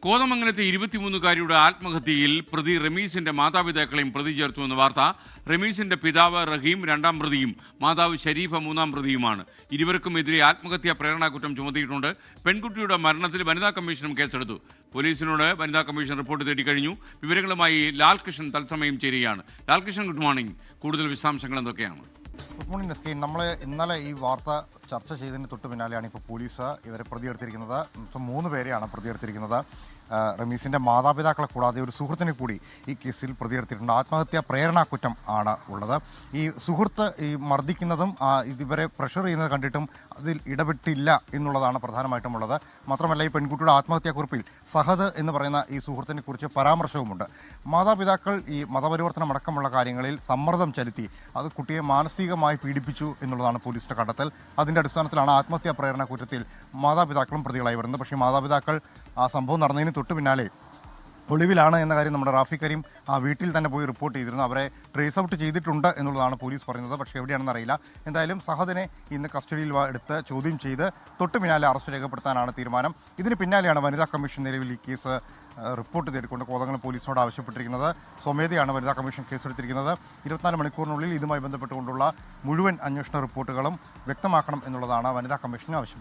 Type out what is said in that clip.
കോതമംഗലത്തെ 23-കാരിയുടെ ആത്മഹത്യയിൽ പ്രതി റമീസിന്റെ മാതാപിതാക്കളെയും പ്രതി ചേർത്തുവെന്ന വാർത്ത. റമീസിന്റെ പിതാവ് റഹീം രണ്ടാം പ്രതിയും മാതാവ് ഷരീഫ മൂന്നാം പ്രതിയുമാണ്. ഇരുവർക്കുമെതിരെ ആത്മഹത്യാ പ്രേരണാകുറ്റം ചുമത്തിയിട്ടുണ്ട്. പെൺകുട്ടിയുടെ മരണത്തിൽ വനിതാ കമ്മീഷനും കേസെടുത്തു. പോലീസിനോട് വനിതാ കമ്മീഷൻ റിപ്പോർട്ട് തേടിക്കഴിഞ്ഞു. വിവരങ്ങളുമായി ലാൽകൃഷ്ണൻ തത്സമയം ചേരുകയാണ്. Lalkrishnan, good morning. കൂടുതൽ വിശദാംശങ്ങൾ എന്തൊക്കെയാണ്? Good morning Naskeen. നമ്മൾ ഇന്നലെ ഈ വാർത്ത ചർച്ച ചെയ്തതിന് തൊട്ട് പിന്നാലെയാണ് ഇപ്പോൾ പോലീസ് ഇവരെ പ്രതിയെടുത്തിരിക്കുന്നത്. 3 പേരെയാണ് പ്രതിയെടുത്തിരിക്കുന്നത്. റമീസിൻ്റെ മാതാപിതാക്കളെ കൂടാതെ ഒരു സുഹൃത്തിനെ കൂടി ഈ കേസിൽ പ്രതിയെടുത്തിട്ടുണ്ട്. ആത്മഹത്യാ പ്രേരണാകുറ്റം ആണ് ഉള്ളത്. ഈ സുഹൃത്ത് ഈ മർദ്ദിക്കുന്നതും ഇവരെ പ്രഷർ ചെയ്യുന്നത് കണ്ടിട്ടും അതിൽ ഇടപെട്ടില്ല എന്നുള്ളതാണ് പ്രധാനമായിട്ടും ഉള്ളത്. മാത്രമല്ല, ഈ പെൺകുട്ടിയുടെ ആത്മഹത്യാക്കുറിപ്പിൽ സഹദ് എന്ന് പറയുന്ന ഈ സുഹൃത്തിനെ കുറിച്ച് പരാമർശവുമുണ്ട്. മാതാപിതാക്കൾ ഈ മതപരിവർത്തനം അടക്കമുള്ള കാര്യങ്ങളിൽ സമ്മർദ്ദം ചെലുത്തി അത് കുട്ടിയെ മാനസികമായി പീഡിപ്പിച്ചു എന്നുള്ളതാണ് പോലീസിന്റെ കണ്ടെത്തൽ. അതിന്റെ അടിസ്ഥാനത്തിലാണ് ആത്മഹത്യാ പ്രേരണ കുറ്റത്തിൽ മാതാപിതാക്കളും പ്രതികളായി വരുന്നത്. പക്ഷേ മാതാപിതാക്കൾ ആ സംഭവം നടന്നതിന് തൊട്ട് പിന്നാലെ ഒളിവിലാണ് എന്ന കാര്യം നമ്മുടെ റാഫി കരീം ആ വീട്ടിൽ തന്നെ പോയി റിപ്പോർട്ട് ചെയ്തിരുന്നു. അവരെ ട്രേസ് ഔട്ട് ചെയ്തിട്ടുണ്ട് എന്നുള്ളതാണ് പോലീസ് പറയുന്നത്. പക്ഷേ എവിടെയാണെന്ന് അറിയില്ല. എന്തായാലും സഹദിനെ ഇന്ന് കസ്റ്റഡിയിൽ എടുത്ത് ചോദ്യം ചെയ്ത് തൊട്ട് പിന്നാലെ അറസ്റ്റ് രേഖപ്പെടുത്താനാണ് തീരുമാനം. ഇതിന് പിന്നാലെയാണ് വനിതാ കമ്മീഷൻ നിലവിൽ ഈ കേസ് റിപ്പോർട്ട് തേടിക്കൊണ്ട് കോതമംഗലം പോലീസിനോട് ആവശ്യപ്പെട്ടിരിക്കുന്നത്. സ്വമേധയാണ് വനിതാ കമ്മീഷൻ കേസെടുത്തിരിക്കുന്നത്. 24 മണിക്കൂറിനുള്ളിൽ ഇതുമായി ബന്ധപ്പെട്ടുകൊണ്ടുള്ള മുഴുവൻ അന്വേഷണ റിപ്പോർട്ടുകളും വ്യക്തമാക്കണം എന്നുള്ളതാണ് വനിതാ കമ്മീഷന് ആവശ്യപ്പെട്ടത്.